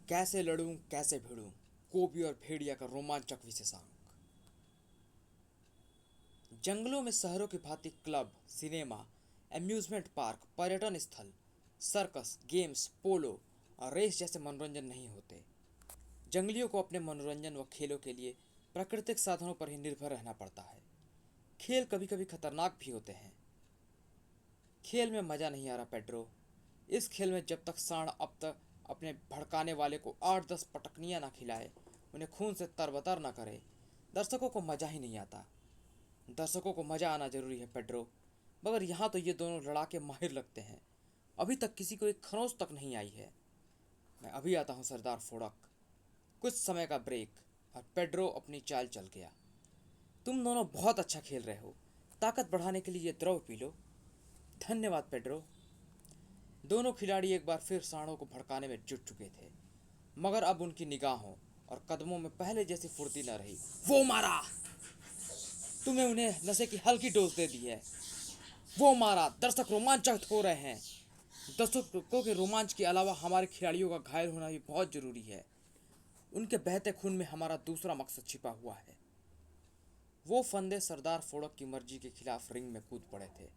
कैसे लड़ूं कैसे भिड़ूं, कोबी और भेड़िया का रोमांचक विशेषांक। जंगलों में शहरों की भांति क्लब, सिनेमा, अम्यूजमेंट पार्क, पर्यटन स्थल, सर्कस, गेम्स, पोलो और रेस जैसे मनोरंजन नहीं होते। जंगलियों को अपने मनोरंजन व खेलों के लिए प्राकृतिक साधनों पर ही निर्भर रहना पड़ता है। खेल कभी कभी खतरनाक भी होते हैं। खेल में मज़ा नहीं आ रहा पेड्रो। इस खेल में जब तक सांड अब तक अपने भड़काने वाले को 8-10 पटकनियाँ ना खिलाए, उन्हें खून से तरबतर ना करे, दर्शकों को मज़ा ही नहीं आता। दर्शकों को मज़ा आना जरूरी है पेड्रो, मगर यहाँ तो ये दोनों लड़ाके माहिर लगते हैं। अभी तक किसी को एक खरोंच तक नहीं आई है। मैं अभी आता हूँ सरदार फोड़क। कुछ समय का ब्रेक और पेड्रो अपनी चाल चल गया। तुम दोनों बहुत अच्छा खेल रहे हो। ताकत बढ़ाने के लिए ये द्रव पी लो। धन्यवाद पेड्रो। दोनों खिलाड़ी एक बार फिर सांडों को भड़काने में जुट चुके थे, मगर अब उनकी निगाहों और कदमों में पहले जैसी फुर्ती न रही। वो मारा। तुम्हें उन्हें नशे की हल्की डोज दे दी है। वो मारा। दर्शक रोमांचित हो रहे हैं। दर्शकों के रोमांच के अलावा हमारे खिलाड़ियों का घायल होना भी बहुत जरूरी है। उनके बहते खून में हमारा दूसरा मकसद छिपा हुआ है। वो फंदे सरदार फोड़क की मर्जी के खिलाफ रिंग में कूद पड़े थे।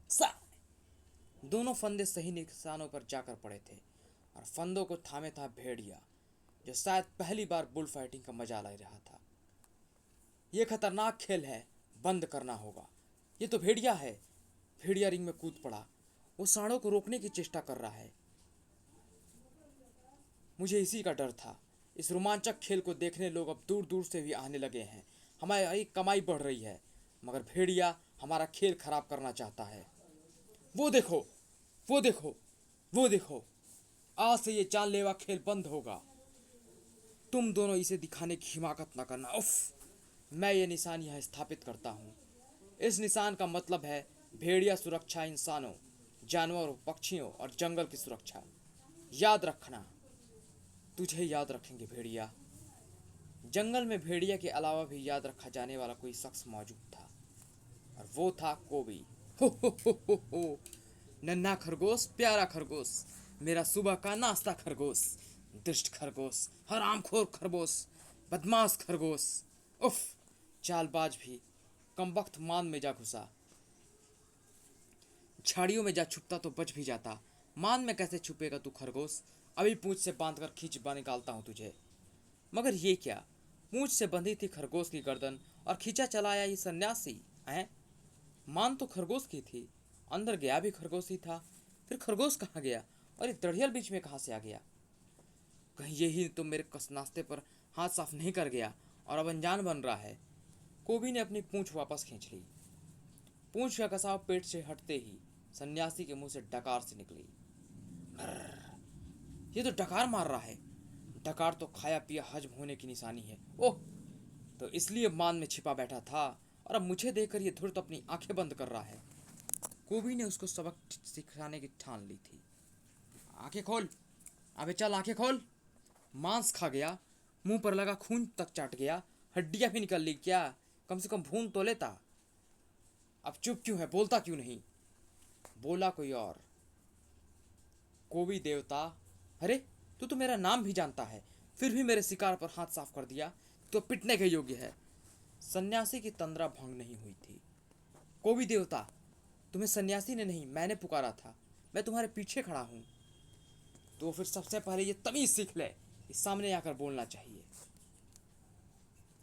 दोनों फंदे सही निशानों पर जाकर पड़े थे और फंदों को थामे था भेड़िया, जो शायद पहली बार बुल फाइटिंग का मजा ले रहा था। यह खतरनाक खेल है, बंद करना होगा। ये तो भेड़िया है। भेड़िया रिंग में कूद पड़ा। वो सांडों को रोकने की चेष्टा कर रहा है। मुझे इसी का डर था। इस रोमांचक खेल को देखने लोग अब दूर दूर से भी आने लगे हैं। हमारी कमाई बढ़ रही है, मगर भेड़िया हमारा खेल खराब करना चाहता है। वो देखो, वो देखो, वो देखो। आज से ये जानलेवा खेल बंद होगा। तुम दोनों इसे दिखाने की हिमाकत न करना। उफ। मैं ये निशान यहाँ स्थापित करता हूँ। इस निशान का मतलब है भेड़िया सुरक्षा, इंसानों, जानवरों, पक्षियों और जंगल की सुरक्षा। याद रखना। तुझे याद रखेंगे भेड़िया। जंगल में भेड़िया के अलावा भी याद रखा जाने वाला कोई शख्स मौजूद था, और वो था कोबी। हो। नन्हा खरगोश, प्यारा खरगोश, मेरा सुबह का नाश्ता खरगोश, दुष्ट खरगोश, हरामखोर खरगोश, बदमाश खरगोश। उफ। चालबाज भी कमबख्त मान में जा घुसा। झाड़ियों में जा छुपता तो बच भी जाता। मान में कैसे छुपेगा तू खरगोश? अभी पूंछ से बांधकर खींच निकालता हूं तुझे। मगर ये क्या? पूंछ से बंधी थी खरगोश की गर्दन और खींचा चलाया ये सन्यासी है। मान तो खरगोश की थी, अंदर गया भी खरगोश ही था। फिर खरगोश कहाँ गया और ये दड़ियल बीच में कहाँ से आ गया? कहीं यही तो मेरे कस नाश्ते पर हाथ साफ नहीं कर गया और अब अनजान बन रहा है। कोबी ने अपनी पूंछ वापस खींच ली। पूंछ का कसाव पेट से हटते ही सन्यासी के मुंह से डकार से निकली। ये तो डकार मार रहा है। डकार तो खाया पिया हजम होने की निशानी है। ओह, तो इसलिए मान में छिपा बैठा था और अब मुझे देखकर ये धुर्त अपनी आंखें बंद कर रहा है। कोबी ने उसको सबक सिखाने की ठान ली थी। आंखें खोल, अबे चल आंखें खोल। मांस खा गया, मुंह पर लगा खून तक चाट गया, हड्डियां भी निकल ली क्या? कम से कम भून तो लेता। अब चुप क्यों है, बोलता क्यों नहीं? बोला कोई और। कोबी देवता। अरे, तू तो मेरा नाम भी जानता है, फिर भी मेरे शिकार पर हाथ साफ कर दिया। तो पिटने के योग्य है। सन्यासी की तंद्रा भंग नहीं हुई थी। कोबी देवता, तुम्हें सन्यासी ने नहीं मैंने पुकारा था। मैं तुम्हारे पीछे खड़ा हूं। तो फिर सबसे पहले ये तमीज सीख ले कि सामने आकर बोलना चाहिए।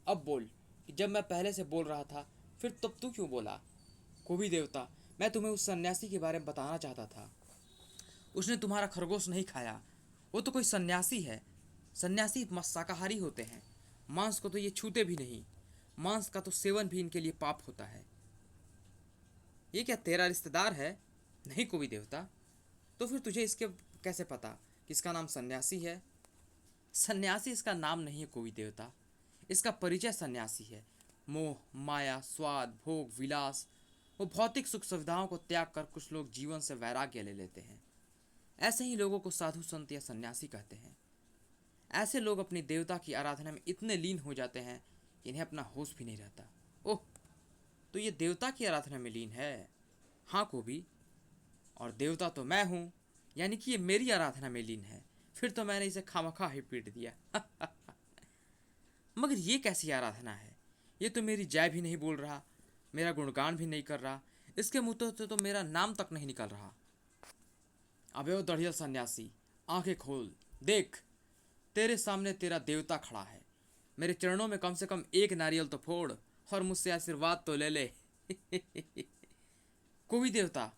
अब बोल कि जब मैं पहले से बोल रहा था, फिर तब तू क्यों बोला? कोबी देवता, मैं तुम्हें उस सन्यासी के बारे में बताना चाहता था। उसने तुम्हारा खरगोश नहीं खाया। वो तो कोई सन्यासी है। सन्यासी शाकाहारी होते हैं। मांस को तो ये छूते भी नहीं। मांस का तो सेवन भी इनके लिए पाप होता है। ये क्या तेरा रिश्तेदार है? नहीं कोबी देवता। तो फिर तुझे इसके कैसे पता कि इसका नाम सन्यासी है? सन्यासी इसका नाम नहीं है कोबी देवता। इसका परिचय सन्यासी है। मोह, माया, स्वाद, भोग, विलास, वो भौतिक सुख सुविधाओं को त्याग कर कुछ लोग जीवन से वैराग्य ले लेते हैं। ऐसे ही लोगों को साधु संत या सन्यासी कहते हैं। ऐसे लोग अपनी देवता की आराधना में इतने लीन हो जाते हैं कि इन्हें अपना होश भी नहीं रहता। ओह, तो ये देवता की आराधना में लीन है? हाँ कोबी, और देवता तो मैं हूँ, यानी कि ये मेरी आराधना में लीन है। फिर तो मैंने इसे खामखा ही पीट दिया। मगर ये कैसी आराधना है? ये तो मेरी जय भी नहीं बोल रहा, मेरा गुणगान भी नहीं कर रहा, इसके मुंह तो मेरा नाम तक नहीं निकल रहा। अबे ओ दढ़िया सन्यासी, आंखें खोल, देख, तेरे सामने तेरा देवता खड़ा है। मेरे चरणों में कम से कम एक नारियल तो फोड़ और मुझसे आशीर्वाद तो ले ले। कोई देवता,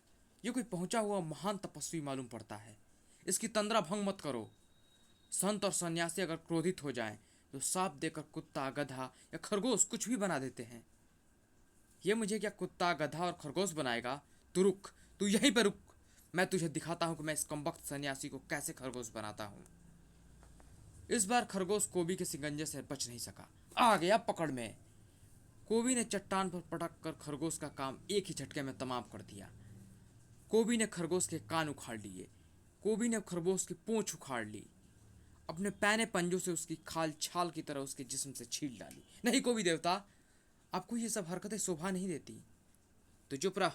ये कोई पहुंचा हुआ महान तपस्वी मालूम पड़ता है। इसकी तंद्रा भंग मत करो। संत और सन्यासी अगर क्रोधित हो जाएं तो साप देकर कुत्ता, गधा या खरगोश कुछ भी बना देते हैं। ये मुझे क्या कुत्ता, गधा और खरगोश बनाएगा? तू रुक, तू यहीं पर रुक, मैं तुझे दिखाता हूं कि मैं इस कमबख्त सन्यासी को कैसे खरगोश बनाता हूं। इस बार खरगोश कोबी के सिंगंजे से बच नहीं सका, आ गया पकड़ में। कोबी ने चट्टान पर पटक कर खरगोश का काम एक ही झटके में तमाम कर दिया। कोबी ने खरगोश के कान उखाड़ लिए, कोबी ने खरगोश की पूंछ उखाड़ ली, अपने पैने पंजों से उसकी खाल छाल की तरह उसके जिस्म से छील डाली। नहीं कोबी देवता, आपको ये सब हरकतें शोभा नहीं देती। तो चुप रह,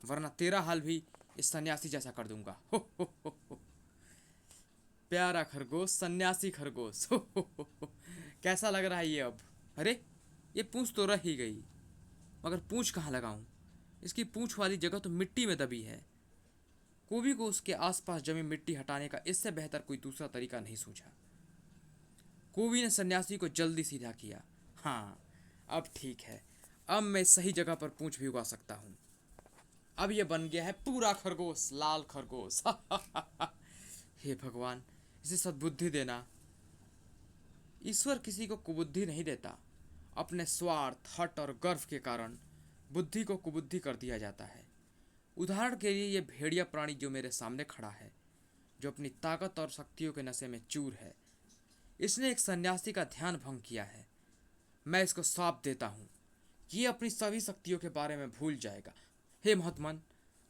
वरना तेरा हाल भी इस सन्यासी जैसा कर दूंगा। हो। प्यारा खरगोश, सन्यासी खरगोश, हो। कैसा लग रहा है ये अब? अरे ये पूंछ तो रह ही गई, मगर पूंछ कहाँ लगाऊं? इसकी पूंछ वाली जगह तो मिट्टी में दबी है। कोबी को उसके आसपास जमी मिट्टी हटाने का इससे बेहतर कोई दूसरा तरीका नहीं सूझा। कोबी ने सन्यासी को जल्दी सीधा किया। हाँ, अब ठीक है, अब मैं सही जगह पर पूंछ भी उगा सकता हूँ। अब यह बन गया है पूरा खरगोश, लाल खरगोश। हे भगवान, इसे सद्बुद्धि देना। ईश्वर किसी को कुबुद्धि नहीं देता, अपने स्वार्थ, हट और गर्व के कारण बुद्धि को कुबुद्धि कर दिया जाता है। उदाहरण के लिए, यह भेड़िया प्राणी जो मेरे सामने खड़ा है, जो अपनी ताकत और शक्तियों के नशे में चूर है, इसने एक सन्यासी का ध्यान भंग किया है। मैं इसको श्राप देता हूँ कि ये अपनी सभी शक्तियों के बारे में भूल जाएगा। हे महात्मन,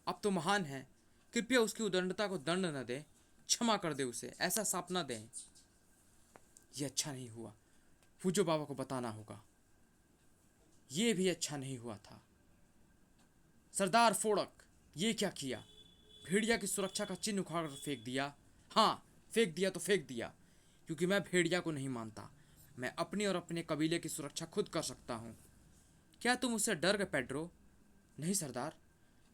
आप तो महान हैं, कृपया उसकी उदंडता को दंड न दें, क्षमा कर दे उसे, ऐसा शाप न दें। यह अच्छा नहीं हुआ, पूजो बाबा को बताना होगा। ये भी अच्छा नहीं हुआ था। सरदार फोड़क, ये क्या किया? भेड़िया की सुरक्षा का चिन्ह उखाड़ कर फेंक दिया। हाँ, फेंक दिया तो फेंक दिया, क्योंकि मैं भेड़िया को नहीं मानता। मैं अपनी और अपने कबीले की सुरक्षा खुद कर सकता हूँ। क्या तुम उससे डर गए पेड्रो? नहीं सरदार,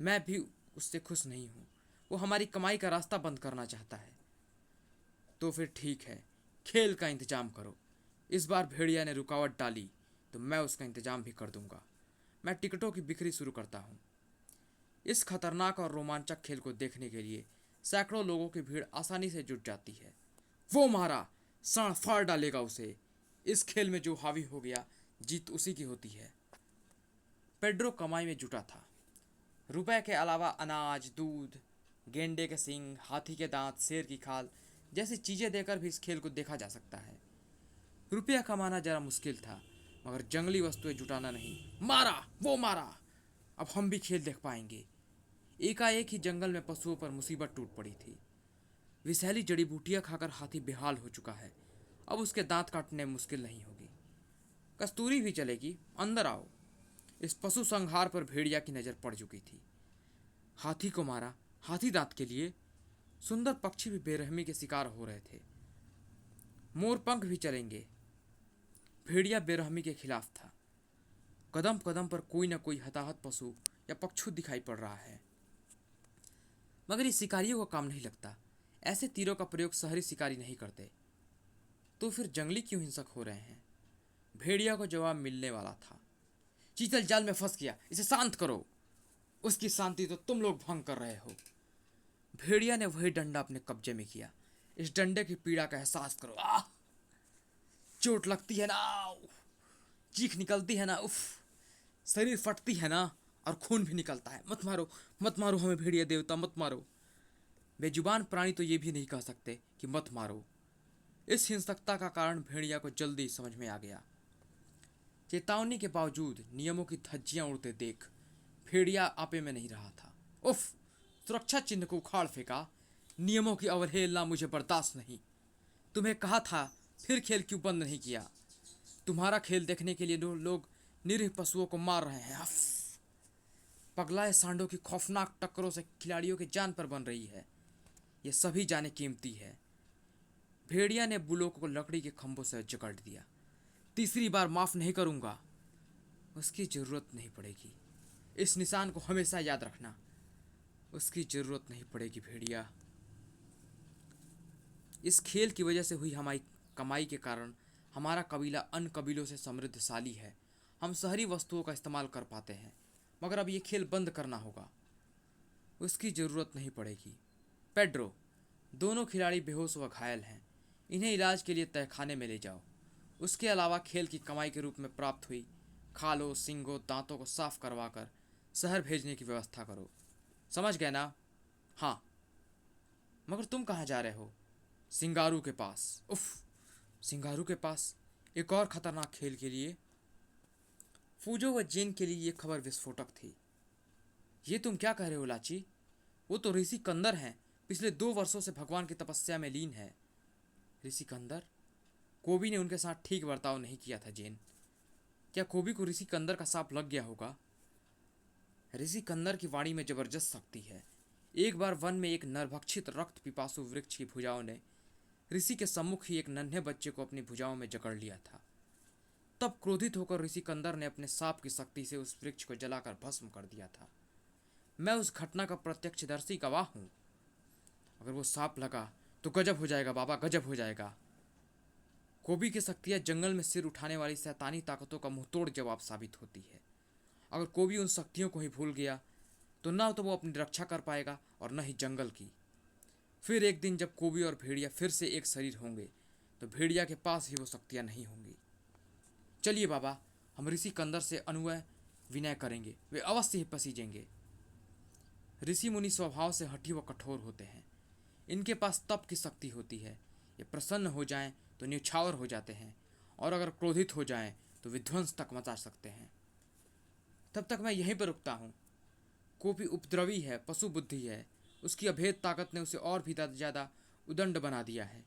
मैं भी उससे खुश नहीं हूँ। वो हमारी कमाई का रास्ता बंद करना चाहता है। तो फिर ठीक है, खेल का इंतजाम करो। इस बार भेड़िया ने रुकावट डाली तो मैं उसका इंतजाम भी कर दूंगा। मैं टिकटों की बिक्री शुरू करता हूँ। इस खतरनाक और रोमांचक खेल को देखने के लिए सैकड़ों लोगों की भीड़ आसानी से जुट जाती है। वो मारा, साण फाड़ डालेगा उसे। इस खेल में जो हावी हो गया, जीत उसी की होती है। पेड्रो कमाई में जुटा था। रुपए के अलावा अनाज, दूध, गेंडे के सींग, हाथी के दांत, शेर की खाल जैसी चीजें देकर भी इस खेल को देखा जा सकता है। रुपया कमाना जरा मुश्किल था, मगर जंगली वस्तुएं जुटाना नहीं। मारा, वो मारा। अब हम भी खेल देख पाएंगे। एकाएक ही जंगल में पशुओं पर मुसीबत टूट पड़ी थी। विषैली जड़ी बूटियां खाकर हाथी बेहाल हो चुका है। अब उसके दांत काटने मुश्किल नहीं होगी। कस्तूरी भी चलेगी, अंदर आओ। इस पशु संहार पर भेड़िया की नजर पड़ चुकी थी। हाथी को मारा, हाथी दांत के लिए। सुंदर पक्षी भी बेरहमी के शिकार हो रहे थे। मोर पंख भी चलेंगे। भेड़िया बेरहमी के खिलाफ था। कदम कदम पर कोई ना कोई हताहत पशु या पक्षु दिखाई पड़ रहा है, मगर ये शिकारियों का काम नहीं लगता। ऐसे तीरों का प्रयोग शहरी शिकारी नहीं करते। तो फिर जंगली क्यों हिंसक हो रहे हैं? भेड़िया को जवाब मिलने वाला था। चीतल जाल में फंस गया, इसे शांत करो। उसकी शांति तो तुम लोग भंग कर रहे हो। भेड़िया ने वही डंडा अपने कब्जे में किया। इस डंडे की पीड़ा का एहसास करो। आह, चोट लगती है ना, चीख निकलती है ना, उफ, शरीर फटती है ना, और खून भी निकलता है। मत मारो, मत मारो हमें भेड़िया देवता, मत मारो। बेजुबान प्राणी तो ये भी नहीं कह सकते कि मत मारो। इस हिंसकता का कारण भेड़िया को जल्दी समझ में आ गया। चेतावनी के बावजूद नियमों की धज्जियां उड़ते देख भेड़िया आपे में नहीं रहा था। उफ, सुरक्षा चिन्ह को उखाड़ फेंका। नियमों की अवहेलना मुझे बर्दाश्त नहीं। तुम्हें कहा था, फिर खेल क्यों बंद नहीं किया? तुम्हारा खेल देखने के लिए लोग निरीह पशुओं को मार रहे हैं। पगलाए सांडों की खौफनाक टक्करों से खिलाड़ियों की जान पर बन रही है। ये सभी जाने कीमती है। भेड़िया ने बुलो को लकड़ी के खंभों से जकड़ दिया। तीसरी बार माफ नहीं करूंगा। उसकी जरूरत नहीं पड़ेगी। इस निशान को हमेशा याद रखना। उसकी जरूरत नहीं पड़ेगी भेड़िया। इस खेल की वजह से हुई हमारी कमाई के कारण हमारा कबीला अन्य कबीलों से समृद्धशाली है। हम शहरी वस्तुओं का इस्तेमाल कर पाते हैं, मगर अब ये खेल बंद करना होगा। उसकी ज़रूरत नहीं पड़ेगी। पेड्रो, दोनों खिलाड़ी बेहोश व घायल हैं। इन्हें इलाज के लिए तहखाने में ले जाओ। उसके अलावा खेल की कमाई के रूप में प्राप्त हुई खालों, सींगों, दांतों को साफ करवा कर शहर भेजने की व्यवस्था करो। समझ गए ना? हाँ। मगर तुम कहाँ जा रहे हो? सिंगारू के पास। उफ, सिंगारू के पास एक और खतरनाक खेल के लिए। फूजो व जेन के लिए यह खबर विस्फोटक थी। ये तुम क्या कह रहे हो लाची? वो तो ऋषि कंदर हैं। पिछले 2 वर्षों से भगवान की तपस्या में लीन है। ऋषि कंदर? कोबी ने उनके साथ ठीक बर्ताव नहीं किया था जेन। क्या कोबी को ऋषि कंदर का सांप लग गया होगा? ऋषि कंदर की वाणी में जबरदस्त शक्ति है। एक बार वन में एक नरभक्षित रक्त पिपासु वृक्ष की भुजाओं ने ऋषि के सम्मुख ही एक नन्हे बच्चे को अपनी भुजाओं में जकड़ लिया था। तब क्रोधित होकर ऋषि कंदर ने अपने सांप की शक्ति से उस वृक्ष को जलाकर भस्म कर दिया था। मैं उस घटना का प्रत्यक्षदर्शी गवाह हूं। अगर वो सांप लगा तो गजब हो जाएगा बाबा, गजब हो जाएगा। कोबी की शक्तियां जंगल में सिर उठाने वाली शैतानी ताकतों का मुंहतोड़ जवाब साबित होती है। अगर कोबी उन शक्तियों को ही भूल गया तो ना तो वो अपनी रक्षा कर पाएगा और न ही जंगल की। फिर एक दिन जब कोबी और भेड़िया फिर से एक शरीर होंगे तो भेड़िया के पास ही वो शक्तियां नहीं होंगी। चलिए बाबा, हम ऋषि कंदर से अनुनय विनय करेंगे, वे अवश्य ही पसीजेंगे। ऋषि मुनि स्वभाव से हठी व कठोर होते हैं। इनके पास तप की शक्ति होती है। ये प्रसन्न हो जाएं तो न्यौछावर हो जाते हैं, और अगर क्रोधित हो जाएं तो विध्वंस तक मचा सकते हैं। तब तक मैं यहीं पर रुकता हूँ। कोबी उपद्रवी है, पशु बुद्धि है। उसकी अभेद ताकत ने उसे और भी ज़्यादा उदंड बना दिया है।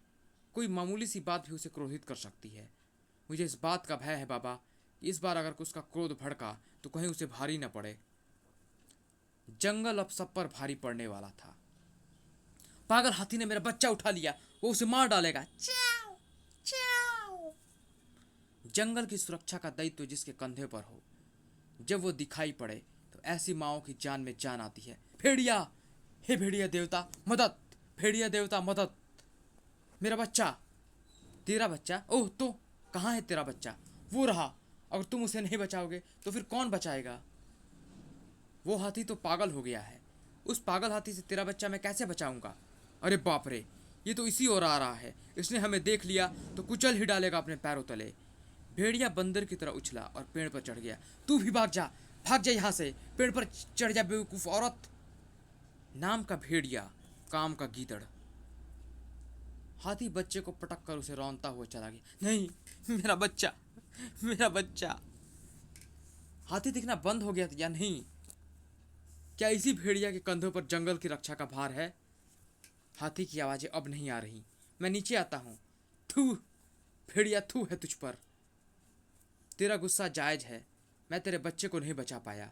कोई मामूली सी बात भी उसे क्रोधित कर सकती है। मुझे इस बात का भय है बाबा कि इस बार अगर उसका क्रोध भड़का तो कहीं उसे भारी न पड़े। जंगल अब सब पर भारी पड़ने वाला था। पागल हाथी ने मेरा बच्चा उठा लिया, वो उसे मार डालेगा। चाओ, चाओ। जंगल की सुरक्षा का दायित्व जिसके कंधे पर हो, जब वो दिखाई पड़े तो ऐसी माओं की जान में जान आती है। भेड़िया, हे भेड़िया देवता मदद, भेड़िया देवता मदद। मेरा बच्चा। तेरा बच्चा? ओह, तो कहाँ है तेरा बच्चा? वो रहा। अगर तुम उसे नहीं बचाओगे तो फिर कौन बचाएगा? वो हाथी तो पागल हो गया है। उस पागल हाथी से तेरा बच्चा मैं कैसे बचाऊंगा? अरे बाप रे, ये तो इसी ओर आ रहा है। इसने हमें देख लिया तो कुचल ही डालेगा अपने पैरों तले। भेड़िया बंदर की तरह उछला और पेड़ पर चढ़ गया। तू भी भाग जा यहाँ से, पेड़ पर चढ़ जा बेवकूफ औरत। नाम का भेड़िया, काम का गीदड़। हाथी बच्चे को पटक कर उसे रौंदता हुआ चला गया। नहीं, मेरा बच्चा, मेरा बच्चा। हाथी दिखना बंद हो गया या नहीं? क्या इसी भेड़िया के कंधों पर जंगल की रक्षा का भार है? हाथी की आवाजें अब नहीं आ रही। मैं नीचे आता हूं। थू भेड़िया, थू है तुझ पर। तेरा गुस्सा जायज है। मैं तेरे बच्चे को नहीं बचा पाया।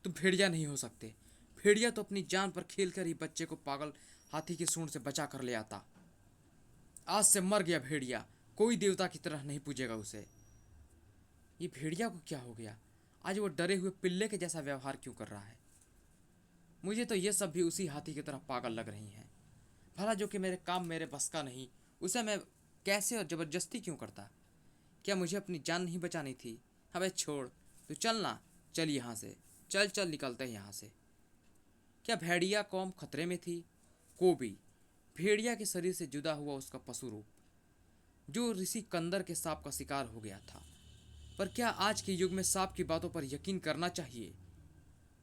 तुम भेड़िया नहीं हो सकते। भेड़िया तो अपनी जान पर खेलकर ही बच्चे को पागल हाथी की सूंड से बचा कर ले आता। आज से मर गया भेड़िया, कोई देवता की तरह नहीं पूजेगा उसे। ये भेड़िया को क्या हो गया? आज वो डरे हुए पिल्ले के जैसा व्यवहार क्यों कर रहा है? मुझे तो ये सब भी उसी हाथी की तरह पागल लग रही हैं। भला जो कि मेरे काम मेरे बस का नहीं, उसे मैं कैसे और जबरदस्ती क्यों करता? क्या मुझे अपनी जान नहीं बचानी थी? अबे छोड़, तू चलना, चल यहाँ से, चल चल निकलते हैं यहाँ से। क्या भेड़िया कौम खतरे में थी? कोबी, भेड़िया के शरीर से जुदा हुआ उसका पशु रूप, जो ऋषि कंदर के सांप का शिकार हो गया था। पर क्या आज के युग में सांप की बातों पर यकीन करना चाहिए?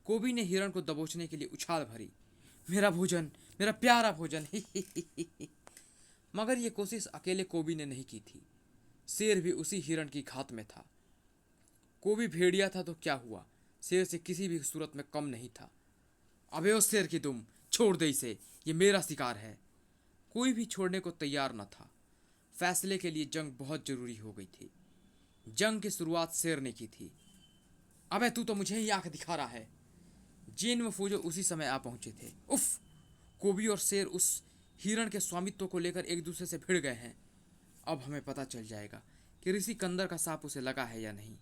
कोबी ने हिरण को दबोचने के लिए उछाल भरी। मेरा भोजन, मेरा प्यारा भोजन। मगर यह कोशिश अकेले कोबी ने नहीं की थी। शेर भी उसी हिरण की घात में था। कोबी भेड़िया था तो क्या हुआ, शेर से किसी भी सूरत में कम नहीं था। अबे ओ शेर की दुम, छोड़ दे इसे, ये मेरा शिकार है। कोई भी छोड़ने को तैयार न था। फैसले के लिए जंग बहुत जरूरी हो गई थी। जंग की शुरुआत शेर ने की थी। अबे तू तो मुझे ही आंख दिखा रहा है। जेन व फूजो उसी समय आ पहुंचे थे। उफ! कोबी और शेर उस हिरण के स्वामित्व को लेकर एक दूसरे से भिड़ गए हैं। अब हमें पता चल जाएगा कि ऋषि कंदर का सांप उसे लगा है या नहीं।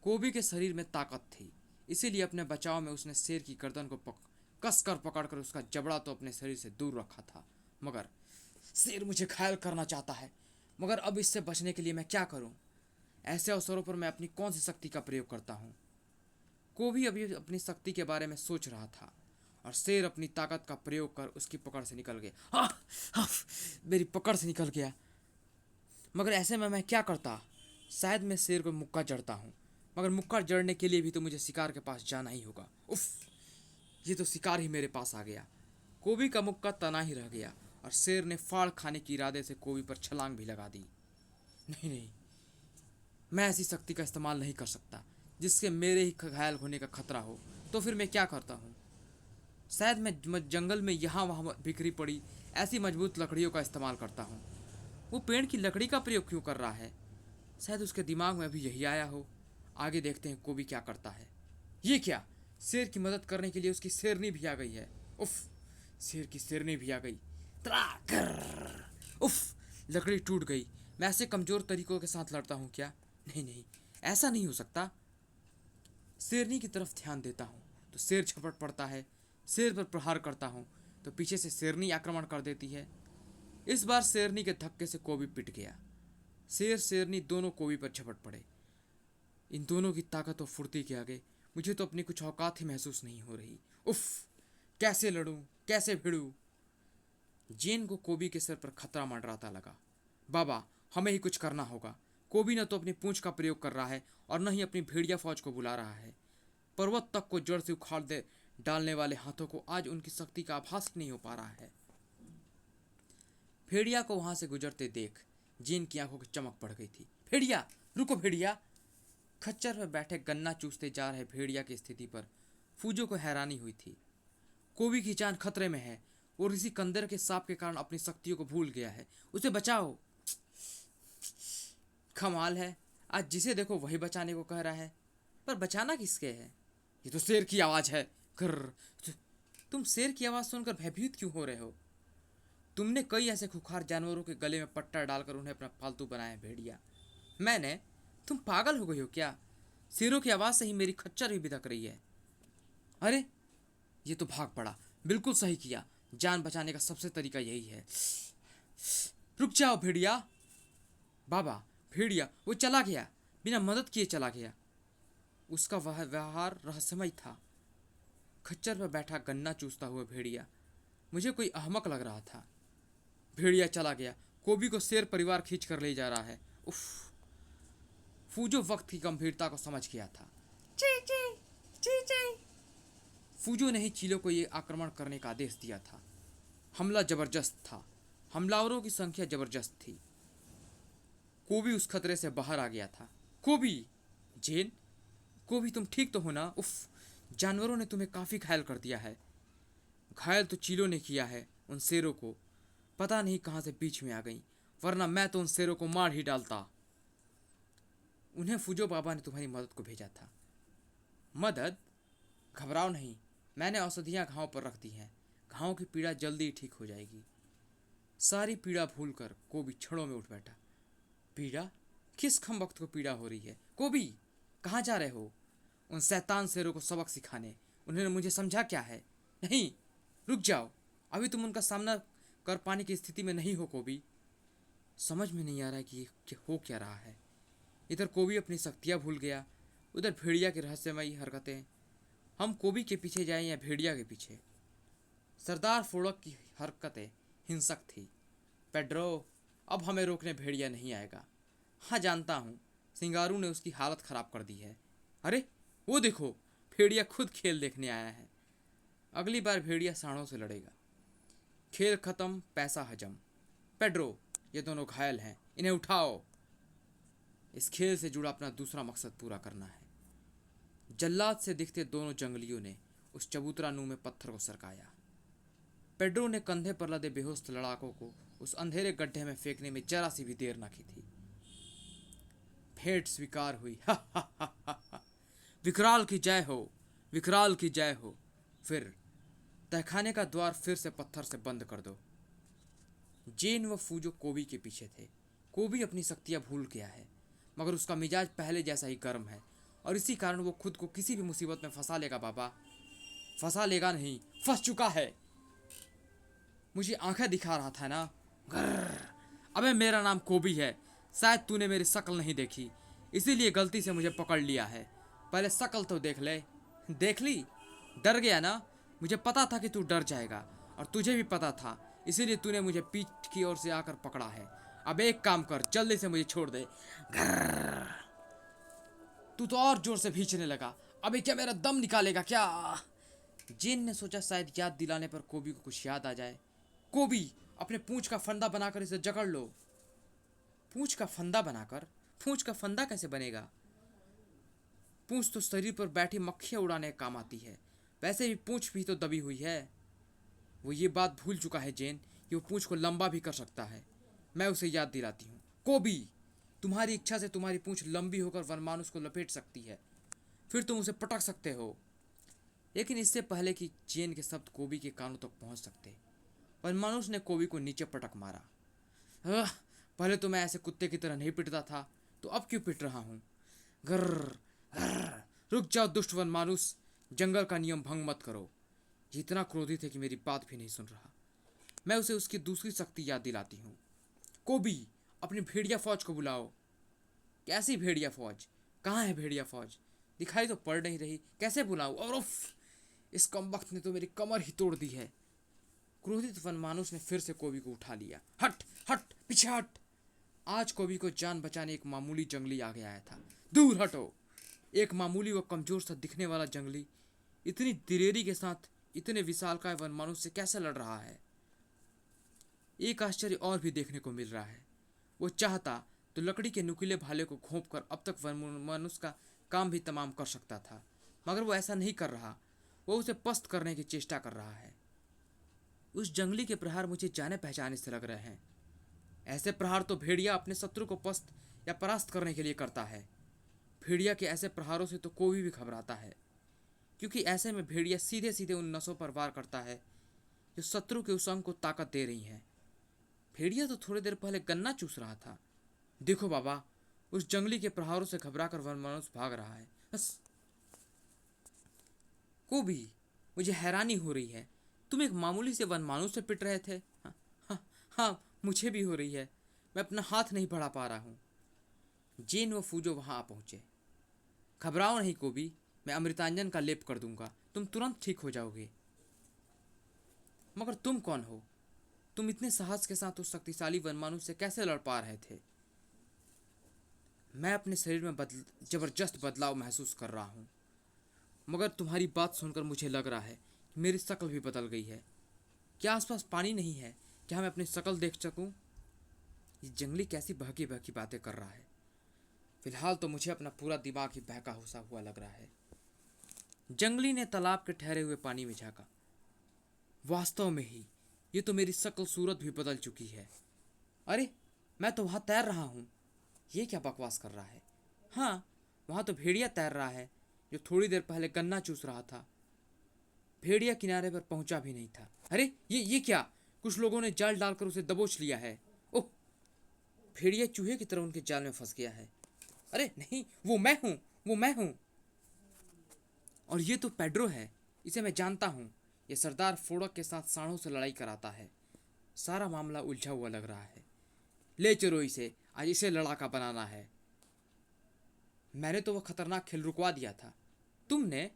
कोबी के शरीर में ताकत थी, इसीलिए अपने बचाव में उसने शेर की गर्दन को कस कर पकड़कर उसका जबड़ा तो अपने शरीर से दूर रखा था। मगर शेर मुझे घायल करना चाहता है, मगर अब इससे बचने के लिए मैं क्या करूं? ऐसे अवसरों पर मैं अपनी कौन सी शक्ति का प्रयोग करता हूं? कोबी अभी अपनी शक्ति के बारे में सोच रहा था और शेर अपनी ताकत का प्रयोग कर उसकी पकड़ से निकल गया। मेरी पकड़ से निकल गया। मगर ऐसे में मैं क्या करता? शायद मैं शेर को मुक्का जड़ता हूँ, मगर मुक्का जड़ने के लिए भी तो मुझे शिकार के पास जाना ही होगा। उफ, ये तो शिकार ही मेरे पास आ गया। कोबी का मुक्का तना ही रह गया और शेर ने फाड़ खाने के इरादे से कोबी पर छलांग भी लगा दी। नहीं नहीं, मैं ऐसी शक्ति का इस्तेमाल नहीं कर सकता जिससे मेरे ही घायल होने का खतरा हो। तो फिर मैं क्या करता हूँ? शायद मैं जंगल में यहाँ वहाँ बिखरी पड़ी ऐसी मजबूत लकड़ियों का इस्तेमाल करता हूँ। वो पेड़ की लकड़ी का प्रयोग क्यों कर रहा है? शायद उसके दिमाग में अभी यही आया हो। आगे देखते हैं कोबी क्या करता है। ये क्या? शेर की मदद करने के लिए उसकी शेरनी भी आ गई है। उफ, शेर की शेरनी भी आ गई। उफ, लकड़ी टूट गई। मैं ऐसे कमजोर तरीकों के साथ लड़ता हूँ क्या? नहीं नहीं, ऐसा नहीं हो सकता। शेरनी की तरफ ध्यान देता हूँ तो शेर झपट पड़ता है। शेर पर प्रहार करता हूँ तो पीछे से शेरनी आक्रमण कर देती है। इस बार शेरनी के धक्के से कोबी पिट गया। शेर शेरनी दोनों कोबी पर झपट पड़े। इन दोनों की ताकत और फुर्ती के आगे मुझे तो अपनी कुछ औकात ही महसूस नहीं हो रही। उफ, कैसे लड़ूं, कैसे भिड़ूं? जेन को कोबी के सर पर खतरा मंडराता लगा। बाबा, हमें ही कुछ करना होगा। कोबी न तो अपनी पूंछ का प्रयोग कर रहा है और न ही अपनी भेड़िया फौज को बुला रहा है। पर्वत तक को जड़ से उखाड़ दे डालने वाले हाथों को आज उनकी शक्ति का आभास नहीं हो पा रहा है। भेड़िया को वहां से गुजरते देख जेन की आंखों की चमक पड़ गई थी। भेड़िया, रुको भेड़िया! खच्चर पर बैठे गन्ना चूसते जा रहे भेड़िया की स्थिति पर फूजो को हैरानी हुई थी। कोबी की जान खतरे में है। वो ऋषि कंदर के सांप के कारण अपनी शक्तियों को भूल गया है। उसे बचाओ। कमाल है, आज जिसे देखो वही बचाने को कह रहा है। पर बचाना किसके है? ये तो शेर की आवाज है। कर तुम शेर की आवाज सुनकर भयभीत क्यों हो रहे हो? तुमने कई ऐसे खुखार जानवरों के गले में पट्टा डालकर उन्हें अपना फालतू बनाया भेड़िया। मैंने? तुम पागल हो गई हो क्या? शेरों की आवाज से ही मेरी खच्चर भी बिदक रही है। अरे, ये तो भाग पड़ा। बिल्कुल सही किया। जान बचाने का सबसे तरीका यही है। रुक जाओ भेड़िया। बाबा, भेड़िया वो चला गया, बिना मदद किए चला गया। उसका वह व्यवहार रहस्यमय था। खच्चर पर बैठा गन्ना चूसता हुआ भेड़िया मुझे कोई अहमक लग रहा था। भेड़िया चला गया। कोबी को शेर परिवार खींच कर ले जा रहा है। उफ, फूजो वक्त की गंभीरता को समझ गया था। ची ची, ची ची। फूजो ने ही चीलों को ये आक्रमण करने का आदेश दिया था। हमला जबरदस्त था। हमलावरों की संख्या जबरदस्त थी। कोबी उस खतरे से बाहर आ गया था। कोबी! जेन, कोबी तुम ठीक तो हो ना? उफ, जानवरों ने तुम्हें काफी घायल कर दिया है। घायल तो चीलों ने किया है उन शेरों को। पता नहीं कहां से बीच में आ गई, वरना मैं तो उन शेरों को मार ही डालता। उन्हें फूजो बाबा ने तुम्हारी मदद को भेजा था। मदद? घबराओ नहीं, मैंने औषधियां घाव पर रख दी हैं। घाव की पीड़ा जल्दी ही ठीक हो जाएगी। सारी पीड़ा भूलकर कोबी क्षणों में उठ बैठा। पीड़ा? किस खम वक्त को पीड़ा हो रही है? कोबी, कहाँ जा रहे हो? उन शैतान शेरों को सबक सिखाने। उन्होंने मुझे समझा क्या है? नहीं, रुक जाओ। अभी तुम उनका सामना कर पाने की स्थिति में नहीं हो कोबी। समझ में नहीं आ रहा है कि हो क्या रहा है। इधर कोबी अपनी शक्तियाँ भूल गया, उधर भेड़िया की रहस्यमयी हरकतें। हम कोबी के पीछे जाएं या भेड़िया के पीछे? सरदार फोड़क की हरकतें हिंसक थी। पेड्रो, अब हमें रोकने भेड़िया नहीं आएगा। हाँ जानता हूँ, सिंगारू ने उसकी हालत खराब कर दी है। अरे वो देखो, भेड़िया खुद खेल देखने आया है। अगली बार भेड़िया सांडों से लड़ेगा। खेल खत्म, पैसा हजम। पेड्रो, ये दोनों घायल हैं, इन्हें उठाओ। इस खेल से जुड़ा अपना दूसरा मकसद पूरा करना है। जल्लाद से दिखते दोनों जंगलियों ने उस चबूतरा नुह में पत्थर को सरकाया। पेड्रो ने कंधे पर लदे बेहोश लड़ाकों को उस अंधेरे गड्ढे में फेंकने में जरा सी भी देर न की थी। भेंट स्वीकार हुई। विकराल की जय हो, विकराल की जय हो। फिर तहखाने का द्वार फिर से पत्थर से बंद कर दो। जेन व फूजो कोबी के पीछे थे। कोबी अपनी शक्तियां भूल गया है, मगर उसका मिजाज पहले जैसा ही गर्म है और इसी कारण वो खुद को किसी भी मुसीबत में फंसा लेगा। बाबा, फंसा लेगा नहीं, फंस चुका है। मुझे आंखें दिखा रहा था ना। ग्रर। अबे मेरा नाम कोबी है। शायद तूने मेरी शक्ल नहीं देखी, इसीलिए गलती से मुझे पकड़ लिया है। पहले शक्ल तो देख ले। देख ली? डर गया ना? मुझे पता था कि तू डर जाएगा और तुझे भी पता था, इसीलिए तूने मुझे पीठ की ओर से आकर पकड़ा है। अब एक काम कर, जल्दी से मुझे छोड़ दे। ग्रर। तू तो और जोर से भींचने लगा। अबे क्या मेरा दम निकालेगा क्या? जिन ने सोचा शायद याद दिलाने पर कोबी को कुछ याद आ जाए। कोबी, अपने पूंछ का फंदा बनाकर इसे जकड़ लो। पूंछ का फंदा बनाकर? पूंछ का फंदा कैसे बनेगा? पूंछ तो शरीर पर बैठी मक्खियां उड़ाने का काम आती है। वैसे भी पूंछ भी तो दबी हुई है। वो ये बात भूल चुका है जेन कि वो पूंछ को लंबा भी कर सकता है। मैं उसे याद दिलाती हूँ। कोबी, तुम्हारी इच्छा से तुम्हारी पूंछ लंबी होकर वनमानुष को लपेट सकती है, फिर तुम उसे पटक सकते हो। लेकिन इससे पहले कि जेन के शब्द कोबी के कानों तक पहुंच सकते, वनमानुष ने कोबी को नीचे पटक मारा। पहले तो मैं ऐसे कुत्ते की तरह नहीं पिटता था, तो अब क्यों पिट रहा हूँ? गर्र, गर्र। रुक जाओ दुष्ट वनमानुष, जंगल का नियम भंग मत करो। ये इतना क्रोधित है कि मेरी बात भी नहीं सुन रहा। मैं उसे उसकी दूसरी शक्ति याद दिलाती हूँ। कोबी, अपनी भेड़िया फौज को बुलाओ। कैसी भेड़िया फौज? कहाँ है भेड़िया फौज? दिखाई तो पड़ नहीं रही, कैसे बुलाऊं? और उफ, इस कमबख्त ने तो मेरी कमर ही तोड़ दी है। क्रोधित वनमानुष ने फिर से कोबी को उठा लिया। हट हट, पीछे हट। आज कोबी को जान बचाने एक मामूली जंगली आगे आया था। दूर हटो। एक मामूली व कमजोर सा दिखने वाला जंगली इतनी दिलेरी के साथ इतने विशालकाय वनमानुष से कैसे लड़ रहा है? एक आश्चर्य और भी देखने को मिल रहा है। वो चाहता तो लकड़ी के नुकीले भाले को घोंपकर अब तक वनमानुष का काम भी तमाम कर सकता था, मगर वो ऐसा नहीं कर रहा। वो उसे पस्त करने की चेष्टा कर रहा है। उस जंगली के प्रहार मुझे जाने पहचाने से लग रहे हैं। ऐसे प्रहार तो भेड़िया अपने शत्रु को पस्त या परास्त करने के लिए करता है। भेड़िया के ऐसे प्रहारों से तो कोई भी घबराता है, क्योंकि ऐसे में भेड़िया सीधे सीधे उन नसों पर वार करता है जो शत्रु के उस अंग को ताकत दे रही हैं। भेड़िया तो थोड़ी देर पहले गन्ना चूस रहा था। देखो बाबा, उस जंगली के प्रहारों से घबराकर वनमानुष भाग रहा है। बस कोबी, मुझे हैरानी हो रही है। तुम एक मामूली से वनमानुष से पिट रहे थे। हाँ, हाँ, हाँ, मुझे भी हो रही है। मैं अपना हाथ नहीं बढ़ा पा रहा हूँ। जेन व फूजो वहां आ पहुंचे। घबराओ नहीं कोबी, मैं अमृतांजन का लेप कर दूंगा, तुम तुरंत ठीक हो जाओगे। मगर तुम कौन हो? तुम इतने साहस के साथ उस शक्तिशाली वनमानुष से कैसे लड़ पा रहे थे? मैं अपने शरीर में जबरदस्त बदलाव महसूस कर रहा हूँ, मगर तुम्हारी बात सुनकर मुझे लग रहा है कि मेरी शक्ल भी बदल गई है। क्या आसपास पानी नहीं है? क्या मैं अपनी शक्ल देख सकूं? ये जंगली कैसी बहकी बहकी बातें कर रहा है। फिलहाल तो मुझे अपना पूरा दिमाग ही बहका हुआ हुआ लग रहा है। जंगली ने तालाब के ठहरे हुए पानी में झांका। वास्तव में ही ये तो मेरी शक्ल सूरत भी बदल चुकी है। अरे, मैं तो वहां तैर रहा हूँ। ये क्या बकवास कर रहा है? हाँ, वहां तो भेड़िया तैर रहा है जो थोड़ी देर पहले गन्ना चूस रहा था। भेड़िया किनारे पर पहुंचा भी नहीं था। अरे, ये क्या? कुछ लोगों ने जाल डालकर उसे दबोच लिया है। ओह, भेड़िया चूहे की तरह उनके जाल में फंस गया है। अरे नहीं, वो मैं हूं, वो मैं हूं। और ये तो पेड्रो है, इसे मैं जानता हूं। ये सरदार फोड़क के साथ सांडों से लड़ाई कराता है। सारा मामला उलझा हुआ लग रहा है। ले चलो इसे, आज इसे लड़ाका बनाना है। मैंने तो वह खतरनाक खेल रुकवा दिया था। तुमने?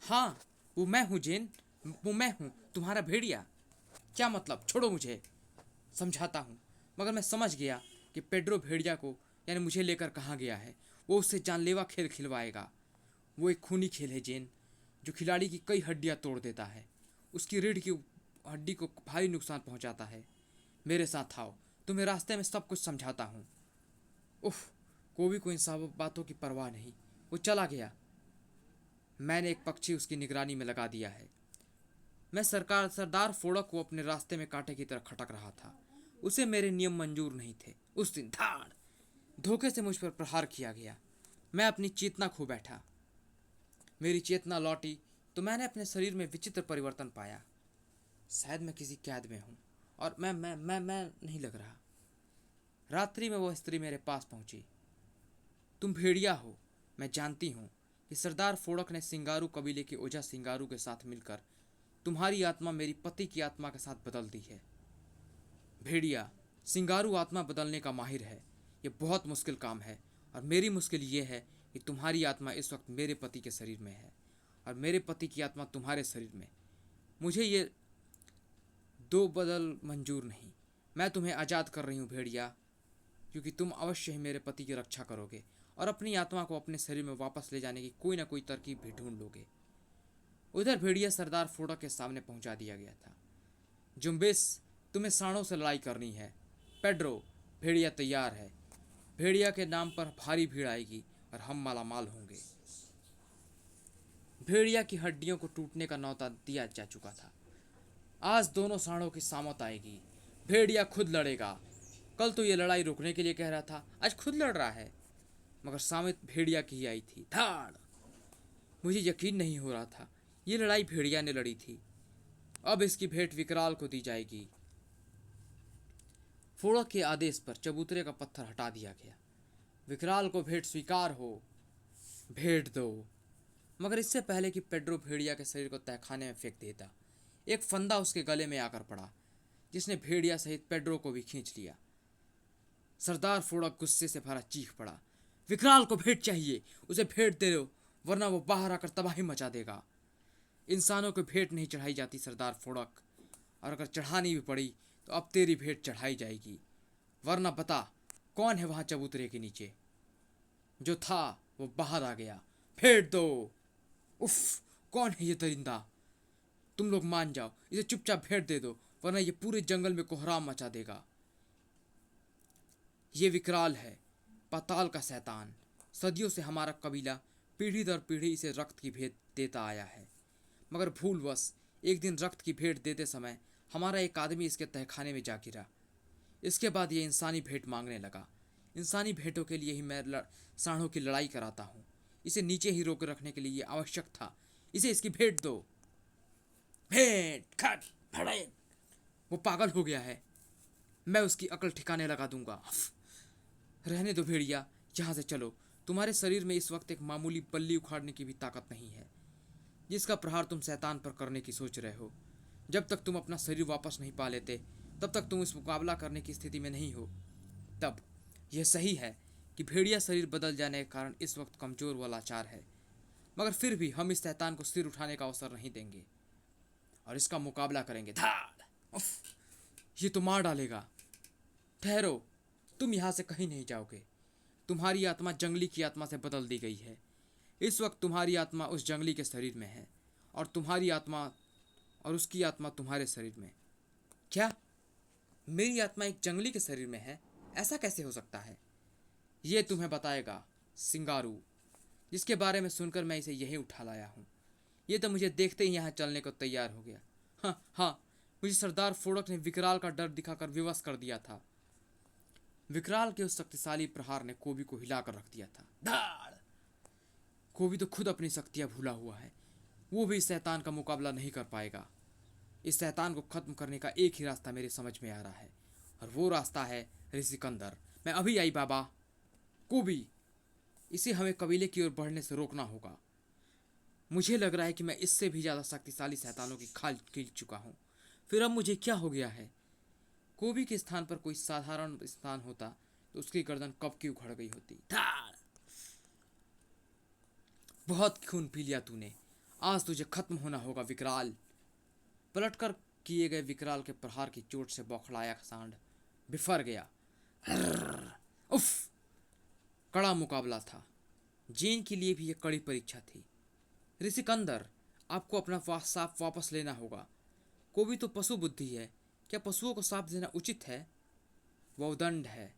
हाँ, वो मैं हूँ जेन, वो मैं हूँ, तुम्हारा भेड़िया। क्या मतलब? छोड़ो मुझे, समझाता हूँ। मगर मैं समझ गया कि पेड्रो भेड़िया को यानी मुझे लेकर कहाँ गया है। वो उससे जानलेवा खेल खिलवाएगा। वो एक खूनी खेल है जेन, जो खिलाड़ी की कई हड्डियाँ तोड़ देता है, उसकी रीढ़ की हड्डी को भारी नुकसान पहुँचाता है। मेरे साथ आओ, तुम्हें रास्ते में सब कुछ समझाता हूँ। उफ, कोबी को इन सब बातों की परवाह नहीं, वो चला गया। मैंने एक पक्षी उसकी निगरानी में लगा दिया है। मैं सरदार फोड़क को अपने रास्ते में कांटे की तरह खटक रहा था। उसे मेरे नियम मंजूर नहीं थे। उस दिन धाड़ धोखे से मुझ पर प्रहार किया गया। मैं अपनी चेतना खो बैठा। मेरी चेतना लौटी तो मैंने अपने शरीर में विचित्र परिवर्तन पाया। शायद मैं किसी कैद में हूँ और मैं नहीं लग रहा। रात्रि में वो स्त्री मेरे पास पहुंची। तुम भेड़िया हो, मैं जानती हूँ कि सरदार फोड़क ने सिंगारू कबीले के ओझा सिंगारू के साथ मिलकर तुम्हारी आत्मा मेरी पति की आत्मा के साथ बदल दी है। भेड़िया, सिंगारू आत्मा बदलने का माहिर है। ये बहुत मुश्किल काम है और मेरी मुश्किल ये है कि तुम्हारी आत्मा इस वक्त मेरे पति के शरीर में है और मेरे पति की आत्मा तुम्हारे शरीर में। मुझे ये दो बदल मंजूर नहीं। मैं तुम्हें आज़ाद कर रही हूँ भेड़िया, क्योंकि तुम अवश्य ही मेरे पति की रक्षा करोगे और अपनी आत्मा को अपने शरीर में वापस ले जाने की कोई ना कोई तरकीब भी ढूंढ लोगे। उधर भेड़िया सरदार फोड़क के सामने पहुंचा दिया गया था। जुम्बिस, तुम्हें सांडों से लड़ाई करनी है। पेड्रो, भेड़िया तैयार है। भेड़िया के नाम पर भारी भीड़ आएगी और हम मालामाल होंगे। भेड़िया की हड्डियों को टूटने का न्योता दिया जा चुका था। आज दोनों सांडों की सामत आएगी। भेड़िया खुद लड़ेगा। कल तो ये लड़ाई रोकने के लिए कह रहा था, आज खुद लड़ रहा है। मगर सामत भेड़िया की ही आई थी। धाड़! मुझे यकीन नहीं हो रहा था। ये लड़ाई भेड़िया ने लड़ी थी। अब इसकी भेंट विकराल को दी जाएगी। फोड़क के आदेश पर चबूतरे का पत्थर हटा दिया गया। विकराल को भेंट स्वीकार हो, भेंट दो। मगर इससे पहले कि पेड्रो भेड़िया के शरीर को तहखाने में फेंक देता, एक फंदा उसके गले में आकर पड़ा, जिसने भेड़िया सहित पेड्रो को भी खींच लिया। सरदार फोड़क गुस्से से भरा चीख पड़ा, विकराल को भेंट चाहिए, उसे भेंट दे दो, वरना वो बाहर आकर तबाही मचा देगा। इंसानों को भेंट नहीं चढ़ाई जाती सरदार फोड़क, और अगर चढ़ानी भी पड़ी तो अब तेरी भेंट चढ़ाई जाएगी। वरना बता, कौन है वहां चबूतरे के नीचे? जो था वो बाहर आ गया, भेंट दो। उफ, कौन है ये दरिंदा? तुम लोग मान जाओ, इसे चुपचाप भेंट दे दो, वरना ये पूरे जंगल में कोहराम मचा देगा। ये विकराल है, पाताल का शैतान। सदियों से हमारा कबीला पीढ़ी दर पीढ़ी इसे रक्त की भेंट देता आया है, मगर भूलवश एक दिन रक्त की भेंट देते समय हमारा एक आदमी इसके तहखाने में जा गिरा। इसके बाद ये इंसानी भेंट मांगने लगा। इंसानी भेंटों के लिए ही मैं सांडों की लड़ाई कराता हूँ। इसे नीचे ही रोक रखने के लिए ये आवश्यक था। इसे इसकी भेंट दो। भेंट खट भड़े। वो पागल हो गया है। मैं उसकी अकल ठिकाने लगा दूंगा। रहने दो भेड़िया, यहाँ से चलो। तुम्हारे शरीर में इस वक्त एक मामूली बल्ली उखाड़ने की भी ताकत नहीं है, जिसका प्रहार तुम शैतान पर करने की सोच रहे हो। जब तक तुम अपना शरीर वापस नहीं पा लेते, तब तक तुम इस मुकाबला करने की स्थिति में नहीं हो। तब यह सही है कि भेड़िया शरीर बदल जाने के कारण इस वक्त कमजोर व लाचार है, मगर फिर भी हम इस शैतान को सिर उठाने का अवसर नहीं देंगे और इसका मुकाबला करेंगे। धाड़! उफ, ये तो मार डालेगा। ठहरो, तुम यहाँ से कहीं नहीं जाओगे। तुम्हारी आत्मा जंगली की आत्मा से बदल दी गई है। इस वक्त तुम्हारी आत्मा उस जंगली के शरीर में है और तुम्हारी आत्मा और उसकी आत्मा तुम्हारे शरीर में। क्या मेरी आत्मा एक जंगली के शरीर में है? ऐसा कैसे हो सकता है? ये तुम्हें बताएगा सिंगारू, जिसके बारे में सुनकर मैं इसे यहीं उठा लाया हूँ। ये तो मुझे देखते ही यहाँ चलने को तैयार हो गया। हाँ हाँ, मुझे सरदार फोड़क ने विकराल का डर दिखाकर विवश कर दिया था। विकराल के उस शक्तिशाली प्रहार ने कोबी को हिलाकर रख दिया था। धाड़! कोबी तो खुद अपनी शक्तियां भूला हुआ है। वो भी इस शैतान का मुकाबला नहीं कर पाएगा। इस शैतान को खत्म करने का एक ही रास्ता मेरे समझ में आ रहा है, और वो रास्ता है ऋषिकंदर। मैं अभी आई बाबा। कोबी, इसे हमें कबीले की ओर बढ़ने से रोकना होगा। मुझे लग रहा है कि मैं इससे भी ज़्यादा शक्तिशाली शैतानों की खाल खींच चुका हूँ। फिर अब मुझे क्या हो गया है? कोबी के स्थान पर कोई साधारण स्थान होता तो उसकी गर्दन कब की उखड़ गई होती। धाड़! बहुत खून पी लिया तूने। आज तुझे खत्म होना होगा विकराल। पलटकर किए गए विकराल के प्रहार की चोट से बौखलाया सांड बिफर गया। उफ! कड़ा मुकाबला था। जीन के लिए भी यह कड़ी परीक्षा थी। ऋषिकंदर, आपको अपना सांप वापस लेना होगा। कोबी तो पशु बुद्धि है। क्या पशुओं को सांप देना उचित है? वह दंड है।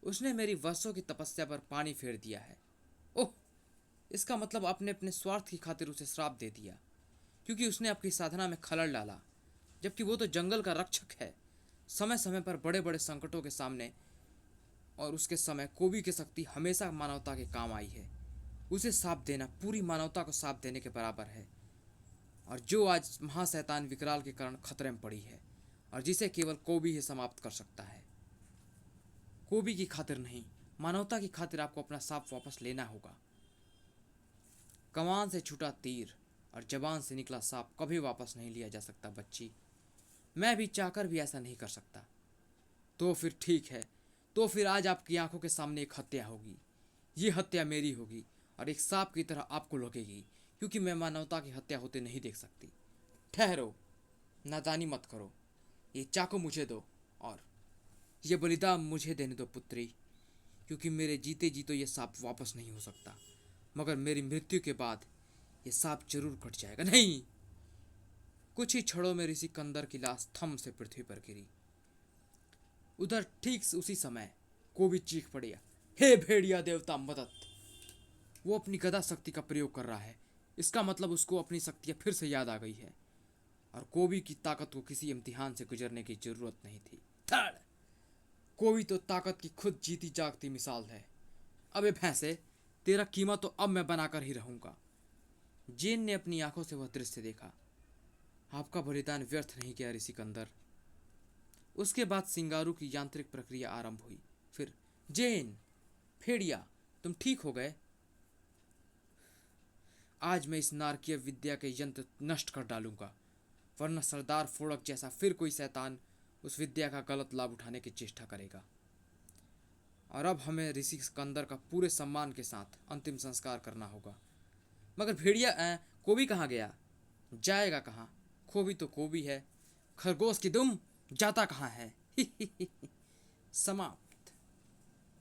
उसने मेरी वर्षों की तपस्या पर पानी फेर दिया है। ओह, इसका मतलब आपने अपने स्वार्थ की खातिर उसे श्राप दे दिया, क्योंकि उसने आपकी साधना में खलल डाला, जबकि वो तो जंगल का रक्षक है। समय समय पर बड़े बड़े संकटों के सामने और उसके समय कोबी की शक्ति हमेशा मानवता के काम आई है। उसे साप देना पूरी मानवता को साप देने के बराबर है। और जो आज महाशैतान विकराल के कारण खतरे में पड़ी है और जिसे केवल कोबी ही समाप्त कर सकता है। कोबी की खातिर नहीं, मानवता की खातिर आपको अपना सांप वापस लेना होगा। कमान से छूटा तीर और जबान से निकला सांप कभी वापस नहीं लिया जा सकता बच्ची। मैं भी चाहकर भी ऐसा नहीं कर सकता। तो फिर ठीक है, तो फिर आज आपकी आंखों के सामने एक हत्या होगी। ये हत्या मेरी होगी और एक सांप की तरह आपको लगेगी, क्योंकि मैं मानवता की हत्या होते नहीं देख सकती। ठहरो, नादानी मत करो। ये चाकू मुझे दो और ये बलिदान मुझे देने दो पुत्री, क्योंकि मेरे जीते जी तो ये सांप वापस नहीं हो सकता, मगर मेरी मृत्यु के बाद ये सांप जरूर कट जाएगा। नहीं। कुछ ही क्षणों में ऋषि कंदर की लाश थम से पृथ्वी पर गिरी। उधर ठीक उसी समय कोबी चीख पड़ी, हे भेड़िया देवता मदद। वो अपनी गदा शक्ति का प्रयोग कर रहा है। इसका मतलब उसको अपनी शक्तियां फिर से याद आ गई है और कोबी की ताकत को किसी इम्तिहान से गुजरने की जरूरत नहीं थी। थर्ड, कोबी तो ताकत की खुद जीती जागती मिसाल है। अबे भैंसे, तेरा कीमत तो अब मैं बनाकर ही रहूंगा। जेन ने अपनी आंखों से वह दृश्य देखा। आपका बलिदान व्यर्थ नहीं गया ऋषि कंदर। उसके बाद सिंगारू की यांत्रिक प्रक्रिया आरंभ हुई। फिर जेन, भेड़िया, तुम ठीक हो गए? आज मैं इस नारकीय विद्या के यंत्र नष्ट कर डालूंगा, वरना सरदार फोड़क जैसा फिर कोई शैतान उस विद्या का गलत लाभ उठाने की चेष्टा करेगा। और अब हमें ऋषि सिकंदर का पूरे सम्मान के साथ अंतिम संस्कार करना होगा। मगर भेड़िया, कोबी कहाँ गया? जाएगा कहाँ? कोबी तो कोबी है। खरगोश की दुम, जाता कहाँ है? समाप्त।